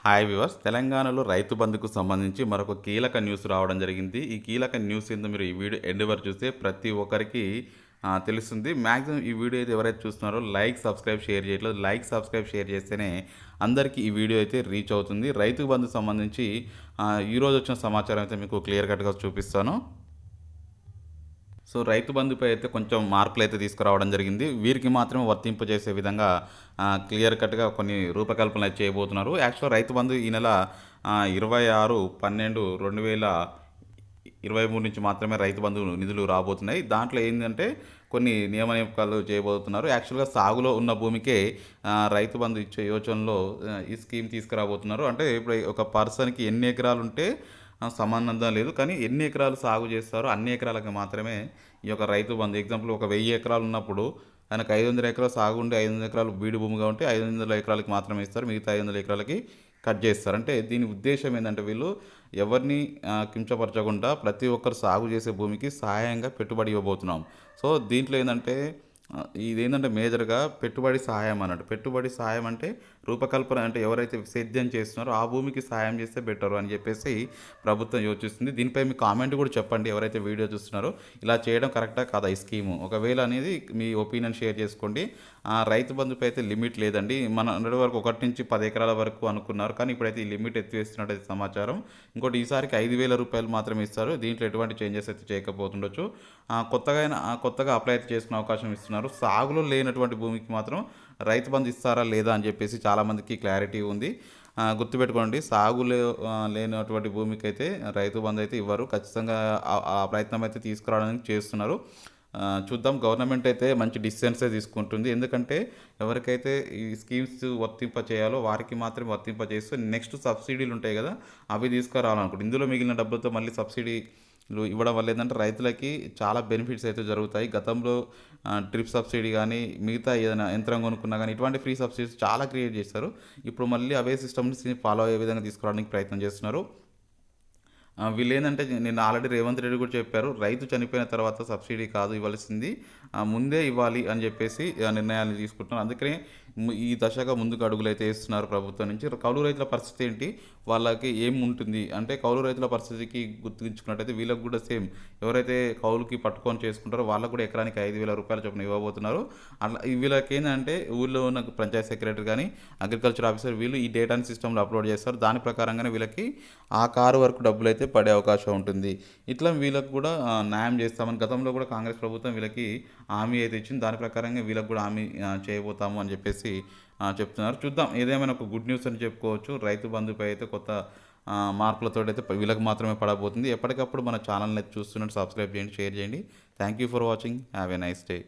Hi viewers, తెలంగాణలో రైతు బంధుకు సంబంధించి మరొక కీలక న్యూస్ రావడం జరిగింది. ఈ కీలక న్యూస్ ఏందో మీరు ఈ వీడియో ఎండ్ వరకు చూస్తే ప్రతి ఒక్కరికి తెలుస్తుంది. మ్యాక్సిమం ఈ వీడియో అయితే ఎవరైతే చూస్తున్నారో లైక్, సబ్స్క్రైబ్, షేర్ చేయట్లేదు. లైక్, సబ్స్క్రైబ్, షేర్ చేస్తేనే అందరికీ ఈ వీడియో అయితే రీచ్ అవుతుంది. రైతు బంధుకు సంబంధించి ఈరోజు వచ్చిన సమాచారం అయితే మీకు క్లియర్ కట్‌గా చూపిస్తాను. సో రైతు బంధుపై అయితే కొంచెం మార్పులైతే తీసుకురావడం జరిగింది. వీరికి మాత్రమే వర్తింపజేసే విధంగా క్లియర్ కట్‌గా కొన్ని రూపకల్పనలు చేయబోతున్నారు. యాక్చువల్‌గా రైతు బంధు ఈ నెల 26/12/2023 నుంచి మాత్రమే రైతు బంధు నిధులు రాబోతున్నాయి. దాంట్లో ఏందంటే కొన్ని నియమ నియామకాలు చేయబోతున్నారు. యాక్చువల్‌గా సాగులో ఉన్న భూమికే రైతు బంధు ఇచ్చే యోచనలో ఈ స్కీమ్ తీసుకురాబోతున్నారు. అంటే ఇప్పుడు ఒక పర్సన్‌కి ఎన్ని ఎకరాలుంటే సంబంధం లేదు. కానీ ఎన్ని ఎకరాలు సాగు చేస్తారో అన్ని ఎకరాలకు మాత్రమే ఈ యొక్క రైతు బంధు. ఎగ్జాంపుల్ ఒక 1000 ఎకరాలు ఉన్నప్పుడు ఆయనకు 500 ఎకరాలు సాగు ఉండి 500 ఎకరాలు బీడు భూమిగా ఉంటే 500 ఎకరాలకి మాత్రమే ఇస్తారు. మిగతా 500 ఎకరాలకి కట్ చేస్తారు. అంటే దీని ఉద్దేశ్యం ఏంటంటే వీళ్ళు ఎవరిని కించపరచకుండా ప్రతి ఒక్కరు సాగు చేసే భూమికి సహాయంగా పెట్టుబడి ఇవ్వబోతున్నాం. సో దీంట్లో ఏంటంటే ఇదేంటంటే మేజర్‌గా పెట్టుబడి సహాయం అన్నట్టు. పెట్టుబడి సహాయం అంటే రూపకల్పన అంటే ఎవరైతే సేద్యం చేస్తున్నారో ఆ భూమికి సహాయం చేస్తే బెటరు అని చెప్పేసి ప్రభుత్వం యోచిస్తుంది. దీనిపై మీ కామెంట్ కూడా చెప్పండి. ఎవరైతే వీడియో చూస్తున్నారో ఇలా చేయడం కరెక్టా కాదా ఈ స్కీము? ఒకవేళ అనేది మీ ఒపీనియన్ షేర్ చేసుకోండి. రైతు బంధుపై అయితే లిమిట్ లేదండి. మొన్నటి వరకు 1-10 ఎకరాల వరకు అనుకున్నారు. కానీ ఇప్పుడైతే ఈ లిమిట్ ఎత్తివేస్తున్నట్టు సమాచారం. ఇంకోటి ఈసారికి రూ. 5,000 మాత్రమే ఇస్తారు. దీంట్లో ఎటువంటి చేంజెస్ అయితే చేయకపోతుండొచ్చు. కొత్తగా అప్లై అయితే చేసుకునే అవకాశం ఇస్తున్నారు. సాగులో లేనటువంటి భూమికి మాత్రం రైతు బంధు ఇస్తారా లేదా అని చెప్పేసి చాలామందికి క్లారిటీ ఉంది. గుర్తుపెట్టుకోండి, సాగులో లేనటువంటి భూమికైతే రైతు బంధు అయితే ఇవ్వరు. ఖచ్చితంగా ఆ ప్రయత్నం అయితే తీసుకురావడానికి చేస్తున్నారు. చూద్దాం. గవర్నమెంట్ అయితే మంచి డిసిషన్సే తీసుకుంటుంది. ఎందుకంటే ఎవరికైతే ఈ స్కీమ్స్ వర్తింప చేయాలో వారికి మాత్రమే వర్తింపజేస్తూ నెక్స్ట్ సబ్సిడీలు ఉంటాయి కదా, అవి తీసుకురావాలనుకుంటుంది. ఇందులో మిగిలిన డబ్బులతో మళ్ళీ సబ్సిడీలు ఇవ్వడం వల్ల ఏంటంటే రైతులకి చాలా బెనిఫిట్స్ అయితే జరుగుతాయి. గతంలో డ్రిప్ సబ్సిడీ కానీ మిగతా ఏదైనా యంత్రం కొనుక్కున్నా కానీ ఇటువంటి ఫ్రీ సబ్సిడీస్ చాలా క్రియేట్ చేస్తారు. ఇప్పుడు మళ్ళీ అవే సిస్టమ్స్ని ఫాలో అయ్యే విధంగా తీసుకురావడానికి ప్రయత్నం చేస్తున్నారు. వీళ్ళేందంటే నిన్న ఆల్రెడీ రేవంత్ రెడ్డి కూడా చెప్పారు. రైతు చనిపోయిన తర్వాత సబ్సిడీ కాదు ఇవ్వాల్సింది, ముందే ఇవ్వాలి అని చెప్పేసి నిర్ణయాలు తీసుకుంటున్నారు. అందుకనే ఈ దశగా ముందుకు అడుగులైతే వేస్తున్నారు ప్రభుత్వం నుంచి. కౌలు రైతుల పరిస్థితి ఏంటి? వాళ్ళకి ఏం ఉంటుంది అంటే కౌలు రైతుల పరిస్థితికి గుర్తుంచుకున్నట్టయితే వీళ్ళకి కూడా సేమ్ ఎవరైతే కౌలుకి పట్టుకొని చేసుకుంటారో వాళ్ళకు కూడా ఎకరానికి రూ. 5,000 చొప్పున ఇవ్వబోతున్నారు. అట్లా వీళ్ళకి ఏంటంటే ఊళ్ళో ఉన్న పంచాయత్ సెక్రటరీ కానీ అగ్రికల్చర్ ఆఫీసర్ వీళ్ళు ఈ డేటాని సిస్టంలో అప్లోడ్ చేస్తారు. దాని ప్రకారంగానే వీళ్ళకి ఆ కారు వరకు డబ్బులు అయితే పడే అవకాశం ఉంటుంది. ఇట్లా వీళ్ళకి కూడా న్యాయం చేస్తామని గతంలో కూడా కాంగ్రెస్ ప్రభుత్వం వీళ్ళకి హామీ అయితే ఇచ్చింది. దాని ప్రకారంగా వీళ్ళకి కూడా హామీ చేయబోతాము అని చెప్పేసి చెప్తున్నారు. చూద్దాం, ఏదేమైనా ఒక గుడ్ న్యూస్ అని చెప్పుకోవచ్చు. రైతు బంధుపై అయితే కొత్త మార్పులతో అయితే వీళ్ళకి మాత్రమే పడబోతుంది. ఎప్పటికప్పుడు మన ఛానల్ని చూస్తున్నట్టు సబ్స్క్రైబ్ చేయండి, షేర్ చేయండి. Thank you for watching. Have a nice day.